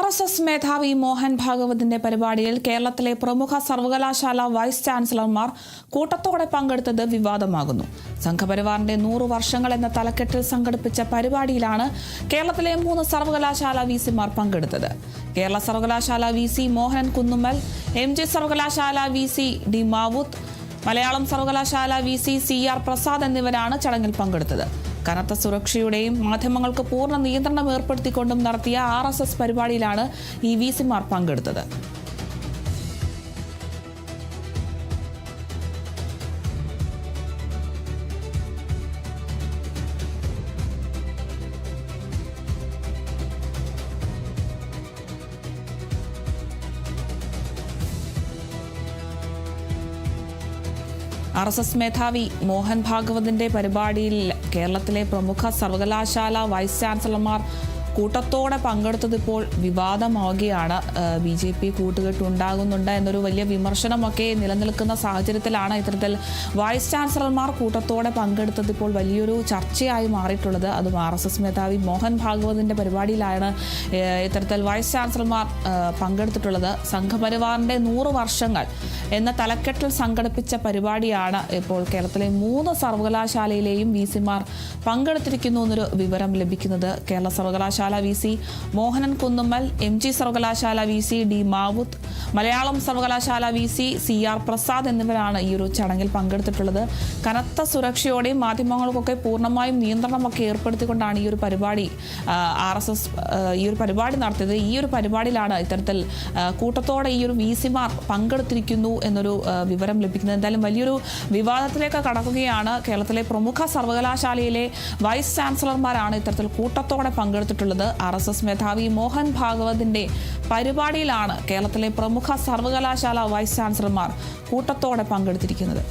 RSS മേധാവി മോഹൻ ഭാഗവതിന്റെ പരിപാടിയിൽ കേരളത്തിലെ പ്രമുഖ സർവകലാശാല വൈസ് ചാൻസലർമാർ കൂട്ടത്തോടെ പങ്കെടുത്തത് വിവാദമാകുന്നു. സംഘപരിവാറിന്റെ 100 വർഷങ്ങൾ എന്ന തലക്കെട്ടിൽ സംഘടിപ്പിച്ച പരിപാടിയിലാണ് കേരളത്തിലെ 3 സർവകലാശാല വിസിമാർ പങ്കെടുത്തത്. കേരള സർവകലാശാല വിസി മോഹനൻ കുന്നുമ്മൽ, MG സർവകലാശാല വിസി ഡി മാവൂത്ത്, മലയാളം സർവകലാശാല വിസി CR പ്രസാദ് എന്നിവരാണ് ചടങ്ങിൽ പങ്കെടുത്തത്. കനത്ത സുരക്ഷയുടെയും മാധ്യമങ്ങൾക്ക് പൂർണ്ണ നിയന്ത്രണം ഏർപ്പെടുത്തിക്കൊണ്ടും നടത്തിയ RSS പരിപാടിയിലാണ് ഈ വിസിമാർ പങ്കെടുത്തത്. RSS മേധാവി മോഹൻ ഭാഗവതിന്റെ പരിപാടിയിൽ കേരളത്തിലെ പ്രമുഖ സർവകലാശാല വൈസ് ചാൻസലർമാർ കൂട്ടത്തോടെ പങ്കെടുത്തതിപ്പോൾ വിവാദമാവുകയാണ്. BJP കൂട്ടുകെട്ടുണ്ടാകുന്നുണ്ട് എന്നൊരു വലിയ വിമർശനമൊക്കെ നിലനിൽക്കുന്ന സാഹചര്യത്തിലാണ് ഇത്തരത്തിൽ വൈസ് ചാൻസലർമാർ കൂട്ടത്തോടെ പങ്കെടുത്തതിപ്പോൾ വലിയൊരു ചർച്ചയായി മാറിയിട്ടുള്ളത്. അതും RSS മേധാവി മോഹൻ ഭാഗവതിന്റെ പരിപാടിയിലാണ് ഇത്തരത്തിൽ വൈസ് ചാൻസലർമാർ പങ്കെടുത്തിട്ടുള്ളത്. സംഘപരിവാറിന്റെ 100 വർഷങ്ങൾ എന്ന തലക്കെട്ടിൽ സംഘടിപ്പിച്ച പരിപാടിയാണ് ഇപ്പോൾ കേരളത്തിലെ 3 സർവകലാശാലയിലെയും വിസിമാർ പങ്കെടുത്തിരിക്കുന്നു എന്നൊരു വിവരം ലഭിക്കുന്നത്. കേരള സർവകലാശാല വിസി മോഹനൻ കുന്നുമ്മൽ, MG സർവകലാശാല വിസി ഡി മാവൂത്ത്, മലയാളം സർവകലാശാല വിസി CR പ്രസാദ് എന്നിവരാണ് ഈ ഒരു ചടങ്ങിൽ പങ്കെടുത്തിട്ടുള്ളത്. കനത്ത സുരക്ഷയോടെയും മാധ്യമങ്ങൾക്കൊക്കെ പൂർണ്ണമായും നിയന്ത്രണമൊക്കെ ഏർപ്പെടുത്തിക്കൊണ്ടാണ് ഈ ഒരു പരിപാടി RSS ഈ ഒരു പരിപാടി നടത്തിയത്. ഈ ഒരു പരിപാടിയിലാണ് ഇത്തരത്തിൽ കൂട്ടത്തോടെ ഈ ഒരു വിസിമാർ പങ്കെടുത്തിരിക്കുന്നു എന്നൊരു വിവരം ലഭിക്കുന്നത്. എന്തായാലും വലിയൊരു വിവാദത്തിലേക്ക് കടക്കുകയാണ്. കേരളത്തിലെ പ്രമുഖ സർവകലാശാലയിലെ വൈസ് ചാൻസലർമാരാണ് ഇത്തരത്തിൽ കൂട്ടത്തോടെ പങ്കെടുത്തിട്ടുള്ളത്. RSS മേധാവി മോഹൻ ഭാഗവതിന്റെ പരിപാടിയിലാണ് കേരളത്തിലെ പ്രമുഖ സർവകലാശാല വൈസ് ചാൻസലർമാർ കൂട്ടത്തോടെ പങ്കെടുത്തിരിക്കുന്നത്.